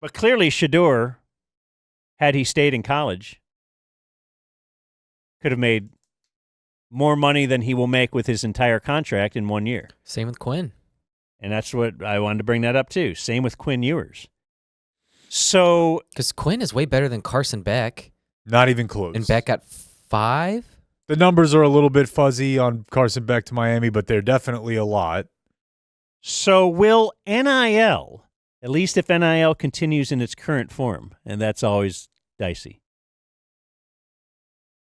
But clearly, Shador, had he stayed in college, could have made more money than he will make with his entire contract in 1 year. Same with Quinn. And that's what I wanted to bring that up, too. Same with Quinn Ewers. So, Because Quinn is way better than Carson Beck. Not even close. And Beck got 5? The numbers are a little bit fuzzy on Carson Beck to Miami, but they're definitely a lot. So will NIL, at least if NIL continues in its current form, and that's always dicey,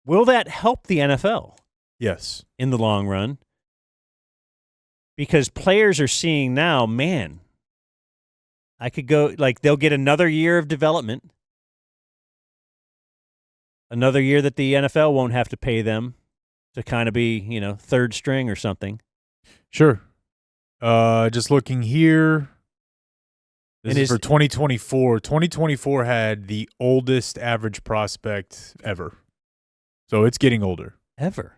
will that help the NFL? Yes. In the long run? Because players are seeing now, man, I could go, like, they'll get another year of development, another year that the NFL won't have to pay them to kind of be, third string or something. Sure. Just looking here. This is for 2024. 2024 had the oldest average prospect ever. So it's getting older. Ever.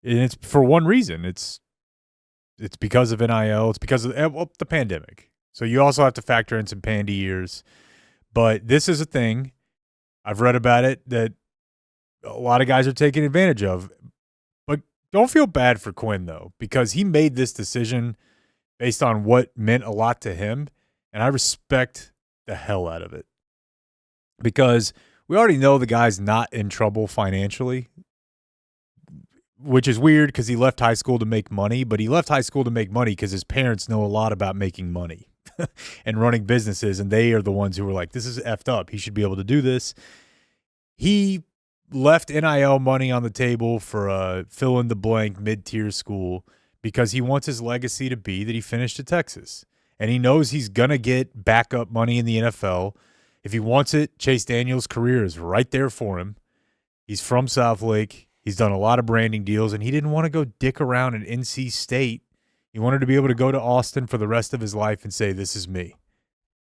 And it's for one reason. It's because of NIL. It's because of the pandemic. So you also have to factor in some pandy years. But this is a thing. I've read about it that a lot of guys are taking advantage of. But don't feel bad for Quinn, though, because he made this decision based on what meant a lot to him. And I respect the hell out of it. Because we already know the guy's not in trouble financially, which is weird because he left high school to make money. But he left high school to make money because his parents know a lot about making money and running businesses. And they are the ones who were like, this is effed up. He should be able to do this. He left NIL money on the table for a fill-in-the-blank mid-tier school because he wants his legacy to be that he finished at Texas. And he knows he's going to get backup money in the NFL. If he wants it, Chase Daniel's career is right there for him. He's from Southlake. He's done a lot of branding deals, and he didn't want to go dick around at NC State. He wanted to be able to go to Austin for the rest of his life and say, this is me.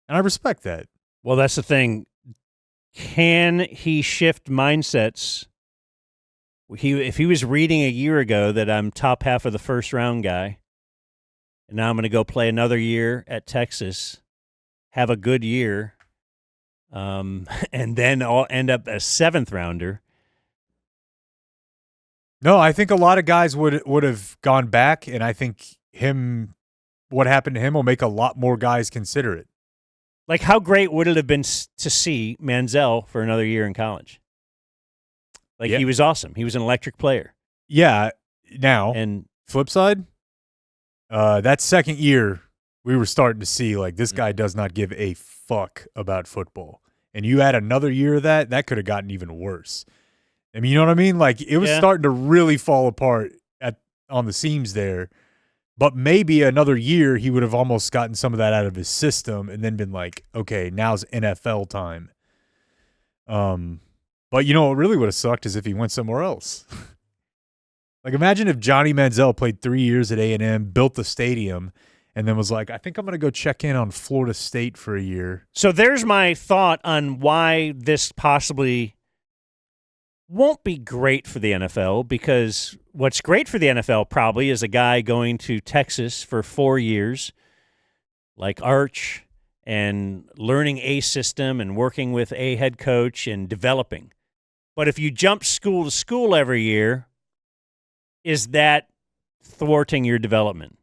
And I respect that. Well, that's the thing. Can he shift mindsets? If he was reading a year ago that I'm top half of the first round guy, and now I'm going to go play another year at Texas, have a good year, and then I'll end up a seventh rounder. No, I think a lot of guys would have gone back, and I think what happened to him will make a lot more guys consider it. Like, how great would it have been to see Manziel for another year in college? Like, yeah. He was awesome. He was an electric player. Yeah. Now, and flip side, that second year, we were starting to see, like, this guy does not give a fuck about football. And you add another year of that could have gotten even worse. I mean, you know what I mean? Like, it was starting to really fall apart on the seams there. But maybe another year he would have almost gotten some of that out of his system and then been like, okay, now's NFL time. But you know what really would have sucked is if he went somewhere else. Like, imagine if Johnny Manziel played 3 years at A&M, built the stadium, and then was like, I think I'm going to go check in on Florida State for a year. So there's my thought on why this possibly won't be great for the NFL, because what's great for the NFL probably is a guy going to Texas for 4 years, like Arch, and learning a system and working with a head coach and developing. But if you jump school to school every year, is that thwarting your development?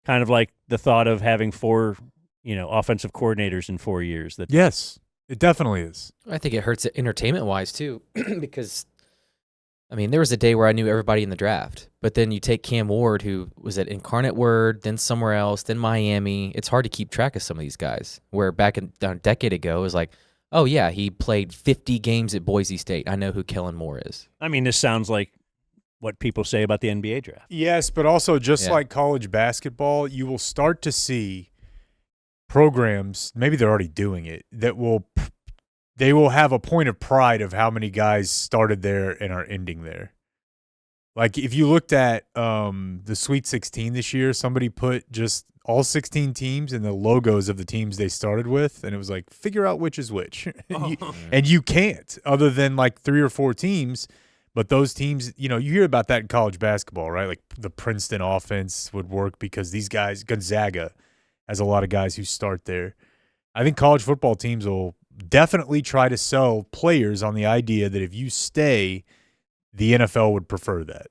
Kind of like the thought of having 4, offensive coordinators in 4 years. Yes, it definitely is. I think it hurts entertainment-wise, too, because, I mean, there was a day where I knew everybody in the draft, but then you take Cam Ward, who was at Incarnate Word, then somewhere else, then Miami. It's hard to keep track of some of these guys, where back a decade ago, it was like, oh, yeah, he played 50 games at Boise State. I know who Kellen Moore is. I mean, this sounds like what people say about the NBA draft. Yes, but also just like college basketball, you will start to see programs, maybe they're already doing it, that they will have a point of pride of how many guys started there and are ending there. Like, if you looked at the Sweet 16 this year, somebody put just all 16 teams and the logos of the teams they started with, and it was like, figure out which is which. And you can't, other than like 3 or 4 teams. But those teams, you hear about that in college basketball, right? Like the Princeton offense would work because these guys, Gonzaga has a lot of guys who start there. I think college football teams will definitely try to sell players on the idea that if you stay, the NFL would prefer that.